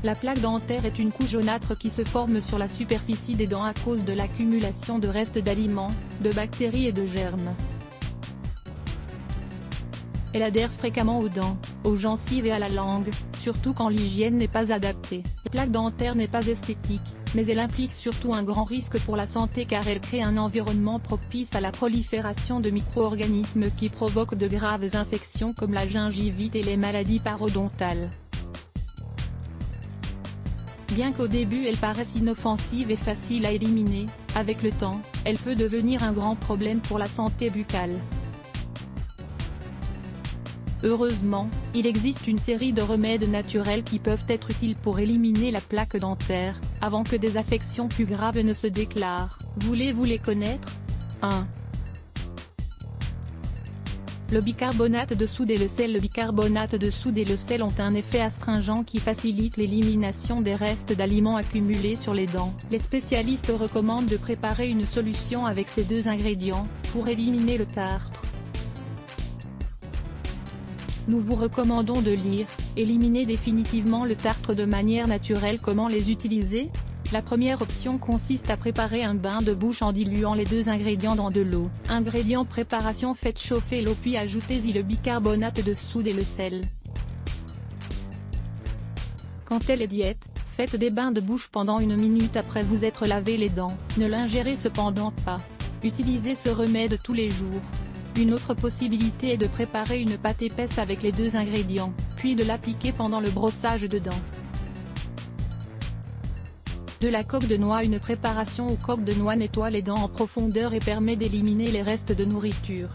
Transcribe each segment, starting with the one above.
La plaque dentaire est une couche jaunâtre qui se forme sur la superficie des dents à cause de l'accumulation de restes d'aliments, de bactéries et de germes. Elle adhère fréquemment aux dents, aux gencives et à la langue, surtout quand l'hygiène n'est pas adaptée. La plaque dentaire n'est pas esthétique, mais elle implique surtout un grand risque pour la santé car elle crée un environnement propice à la prolifération de micro-organismes qui provoquent de graves infections comme la gingivite et les maladies parodontales. Bien qu'au début elle paraisse inoffensive et facile à éliminer, avec le temps, elle peut devenir un grand problème pour la santé buccale. Heureusement, il existe une série de remèdes naturels qui peuvent être utiles pour éliminer la plaque dentaire, avant que des affections plus graves ne se déclarent. Voulez-vous les connaître? 1. Le bicarbonate de soude et le sel. Le bicarbonate de soude et le sel ont un effet astringent qui facilite l'élimination des restes d'aliments accumulés sur les dents. Les spécialistes recommandent de préparer une solution avec ces deux ingrédients, pour éliminer le tartre. Nous vous recommandons de lire « Éliminer définitivement le tartre de manière naturelle ». Comment les utiliser? La première option consiste à préparer un bain de bouche en diluant les deux ingrédients dans de l'eau. Ingrédients: préparation: faites chauffer l'eau puis ajoutez-y le bicarbonate de soude et le sel. Quand elle est diète, faites des bains de bouche pendant 1 minute après vous être lavé les dents. Ne l'ingérez cependant pas. Utilisez ce remède tous les jours. Une autre possibilité est de préparer une pâte épaisse avec les deux ingrédients, puis de l'appliquer pendant le brossage de dents. De la coque de noix. Une préparation aux coques de noix nettoie les dents en profondeur et permet d'éliminer les restes de nourriture.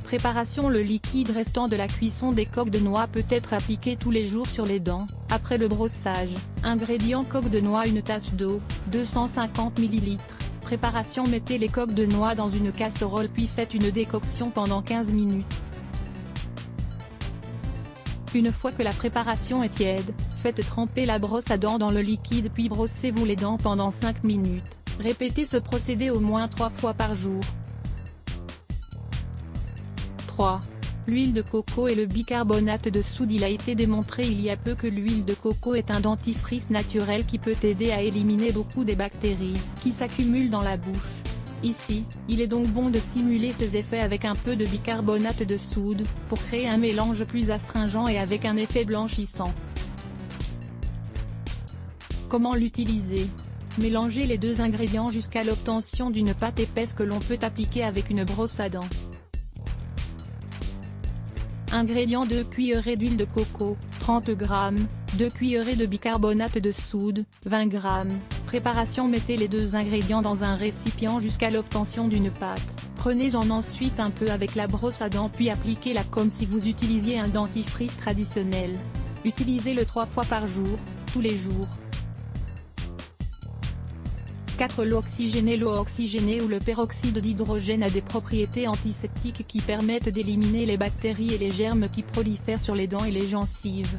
Préparation: le liquide restant de la cuisson des coques de noix peut être appliqué tous les jours sur les dents, après le brossage. Ingrédients: coque de noix, 1 tasse d'eau, 250 ml. Préparation: mettez les coques de noix dans une casserole puis faites une décoction pendant 15 minutes. Une fois que la préparation est tiède, faites tremper la brosse à dents dans le liquide puis brossez-vous les dents pendant 5 minutes. Répétez ce procédé au moins 3 fois par jour. 3. L'huile de coco et le bicarbonate de soude. Il a été démontré il y a peu que l'huile de coco est un dentifrice naturel qui peut aider à éliminer beaucoup des bactéries qui s'accumulent dans la bouche. Ici, il est donc bon de stimuler ces effets avec un peu de bicarbonate de soude, pour créer un mélange plus astringent et avec un effet blanchissant. Comment l'utiliser? Mélangez les deux ingrédients jusqu'à l'obtention d'une pâte épaisse que l'on peut appliquer avec une brosse à dents. Ingrédients: 2 cuillerées d'huile de coco, 30 g, 2 cuillerées de bicarbonate de soude, 20 g. Préparation: mettez les deux ingrédients dans un récipient jusqu'à l'obtention d'une pâte. Prenez-en ensuite un peu avec la brosse à dents puis appliquez-la comme si vous utilisiez un dentifrice traditionnel. Utilisez-le 3 fois par jour, tous les jours. 4. L'eau oxygénée. L'eau oxygénée ou le peroxyde d'hydrogène a des propriétés antiseptiques qui permettent d'éliminer les bactéries et les germes qui prolifèrent sur les dents et les gencives.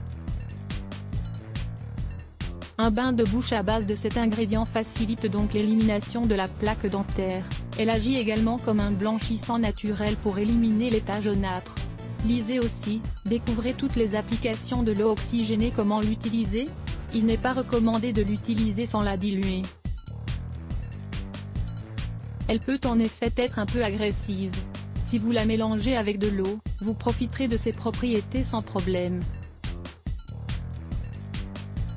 Un bain de bouche à base de cet ingrédient facilite donc l'élimination de la plaque dentaire. Elle agit également comme un blanchissant naturel pour éliminer les taches jaunâtres. Lisez aussi, découvrez toutes les applications de l'eau oxygénée. Comment l'utiliser? Il n'est pas recommandé de l'utiliser sans la diluer. Elle peut en effet être un peu agressive. Si vous la mélangez avec de l'eau, vous profiterez de ses propriétés sans problème.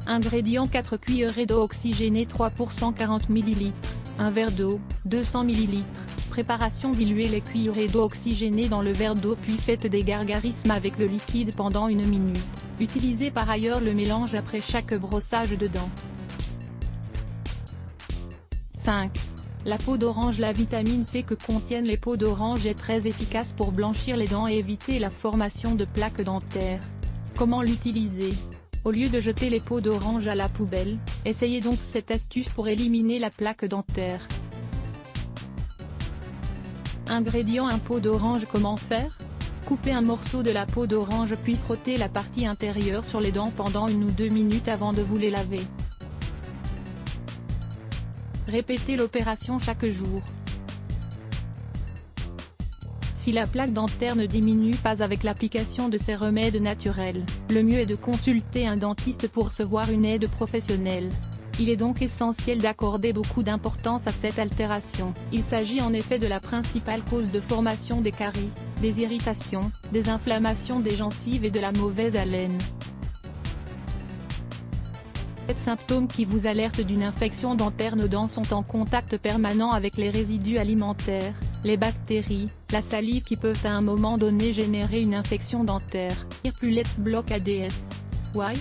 Ingrédients: 4 cuillerées d'eau oxygénée 3% 40 ml, 1 verre d'eau, 200 ml. Préparation: diluez les cuillerées d'eau oxygénée dans le verre d'eau puis faites des gargarismes avec le liquide pendant 1 minute. Utilisez par ailleurs le mélange après chaque brossage de dents. 5. La peau d'orange. La vitamine C que contiennent les peaux d'orange est très efficace pour blanchir les dents et éviter la formation de plaques dentaires. Comment l'utiliser? Au lieu de jeter les peaux d'orange à la poubelle, essayez donc cette astuce pour éliminer la plaque dentaire. Ingrédients: 1 peau d'orange. Comment faire? Coupez un morceau de la peau d'orange puis frottez la partie intérieure sur les dents pendant 1 ou 2 minutes avant de vous les laver. Répétez l'opération chaque jour. Si la plaque dentaire ne diminue pas avec l'application de ces remèdes naturels, le mieux est de consulter un dentiste pour recevoir une aide professionnelle. Il est donc essentiel d'accorder beaucoup d'importance à cette altération. Il s'agit en effet de la principale cause de formation des caries, des irritations, des inflammations des gencives et de la mauvaise haleine. Ces symptômes qui vous alertent d'une infection dentaire. Nos dents sont en contact permanent avec les résidus alimentaires, les bactéries, la salive qui peuvent à un moment donné générer une infection dentaire. Plus let's block ADS. Why?